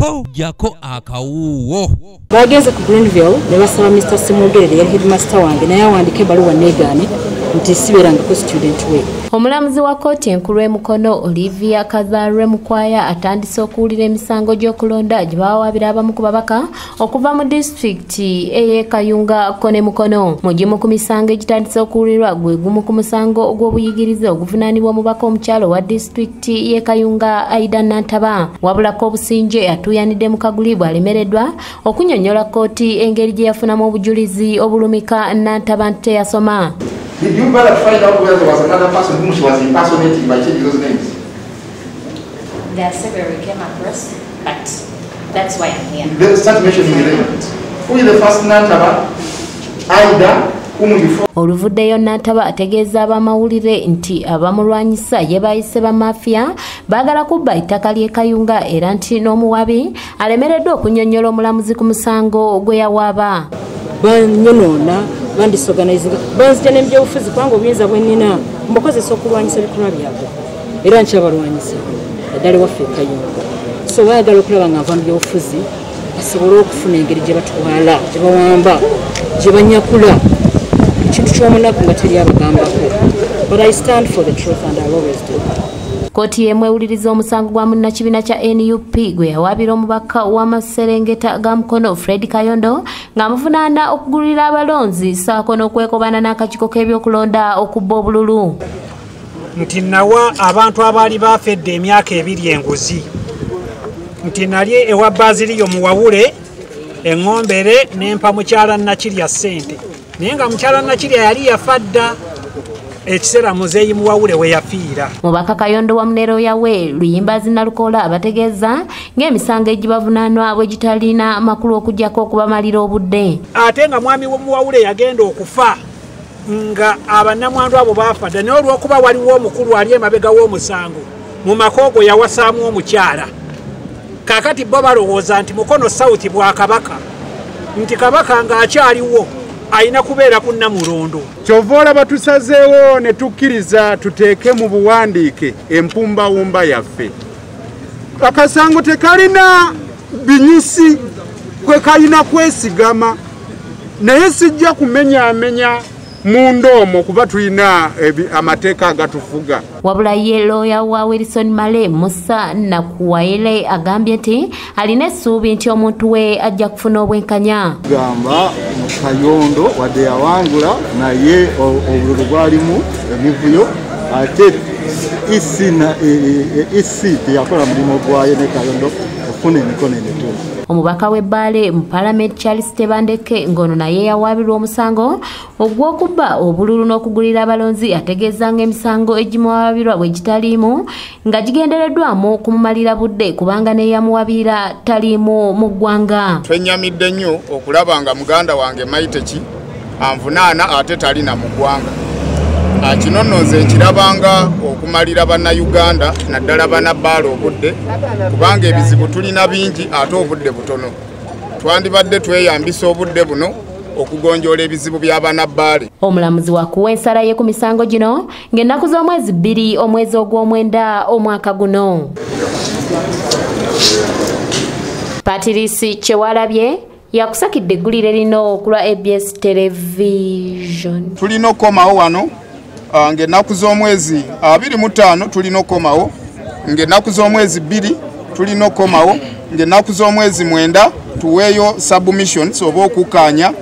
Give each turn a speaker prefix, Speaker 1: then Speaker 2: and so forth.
Speaker 1: po jako akawuwo.
Speaker 2: Bageze ku Greenville ne basaba Mr. Simugere yali headmaster wange naye awandike baluwa negane nti siberanga ko student we.
Speaker 3: Omulamuzi wa kkooti enkulu Mukono Olivia Kazarwe Mukwaya atandise okuwulira emisango gy'okulonda gye bawaabira abamu ku babaka okuva mu disitulikiti ey'e Kayunga Kone Mukono. Mugimu ku misango egitandise okuwulirwa gwe gumu ku musango ogw'obuyigirize oguvunaanibwa omubaka omukyalo wa disitulikiti y'e Kayunga Aida Nantaba. Wabulako obusinje atuuyanidde mu Kaguli bw'alemereddwa okunyonnyola kkooti engeri gye yafunamu obujulizi obulumika Nantaba nti teyasoma.
Speaker 4: Did you better find out whether there was another person whom she was impersonating by changing those names?
Speaker 5: There are several we came across, but that's why I'm here.
Speaker 4: Then start mentioning the names. Who is the first Nantaba? Aida, whom you follow?
Speaker 3: Oluvuddeyo Nantaba ategeeza abamawulire nti abamulwanyisa ye bayise ba mafia baagala kubba ettaka ly'e Kayunga era nti n'omuwabi alemereddwa okunnyonnyola omulamuzi ku musango gwe yawaaba.
Speaker 2: Banyonoona bandisorganizing banzija n'ebyobufuzi kubanga obuyinza bwe nnina mbakozesa okulwanyisa ebikolwa byabwe era nkyabalwanyisa eddala waffe e Kayunga. So baagala okulaba nga nva mu byobufuzi basobole okufuna engeri gye batwala gye bawamba gye banyakula ekintu ky'omunaku nga teri abagambako. But I stand for the truth and I always do.
Speaker 3: Kkooti yemwewuliriza omusango gwa munnakibiina kya NUP gwe yawaabira omubaka w'Amaserengeta ga Mukono Fred Kayondo ng'amuvunaana okugulira abalonzi ssaako n'okwekobana n'akakiiko k'ebyokulonda okubba obululu.
Speaker 6: Nti nawa abantu abaali baafedde emyaka ebiri enguzi. Nti nali ewa Baziliyo Muwawule eŋŋombere n'empa mukyala Nakirya ssente. Naye nga mukyala Nakirya yali yafa dda ekiseera Muzeeyi Muwawule we yafiira.
Speaker 3: Mubaka Kayondo wamu ne looya we Luyimbazi Nalukola abategeeza ng'emisango egibavunaanwa bwe gitalina makulu okuggyako okubamalira obudde.
Speaker 6: Ate nga mwami Muwawule yagenda okufa nga abannamwandu abo baafa dda naye olw'okuba waliwo omukulu ali emabega w'omusango mu makoogo yawasaamu omukyala. Kaakati bo balowooza nti Mukono South bwa Kabaka nti Kabaka ng'akyaliwo ayina kubeera ku Namulondo.
Speaker 7: Kyova olaba tusazeewo ne tukkiriza tuteeke mu buwandiike empumbawumba yaffe. Akasango tekalina binyusi kwe kalina kwesigama naye sijja kumenyaamenya mu ndoomo kuba tulina amateeka agatufuga.
Speaker 3: Wabula ye looya wa Wilson Male Musa Nakuwaile agambye nti alina essuubi nti omuntu we ajja kufuna obwenkanya.
Speaker 8: Gamba Kayondo wadde yawangula naye obululu bwalimu emivuyo ate isi teyakola mulimu gwayo ne Kayondo okufuna emikono emituufu.
Speaker 3: Omubaka w'ebbaale mu Parliament Charles Tebandeke ngono naye yawaabirwa omusango ogw'okubba obululu n'okugulira abalonzi ategeeza ng'emisango egimuwaabirwa bwe gitaliimu nga gigendereddwamu kumumalira budde kubanga neyamuwabira taliimu mu ggwanga.
Speaker 9: Twenyamidde nnyo okulaba nga muganda wange Maiteki anvunaana ate talina mu ggwanga. Kino nno nze nkirabanga okumalira bannayuganda naddala bannabbaala obudde kubanga ebizibu tulina bingi ate obudde butono. Twandibadde tweyambisa obudde buno okugonjoola ebizibu by'abannabbaale.
Speaker 3: Omulamuzi wakuwa ensala ye ku misango gino ng'ennaku z'omwezi 2 omwezi ogw'omwenda omwaka guno. Patrice Kyewalabye yakusakidde eggulire lino ku lwa ABS Television.
Speaker 9: Tulina okkomawo wano ng'ennaku z'omwezi 25 tulina okkomawo, ng'ennaku z'omwezi 2 tulina okkomawo, ng'ennaku z'omwezi 9 tuweeyo submissions oba okukkaanya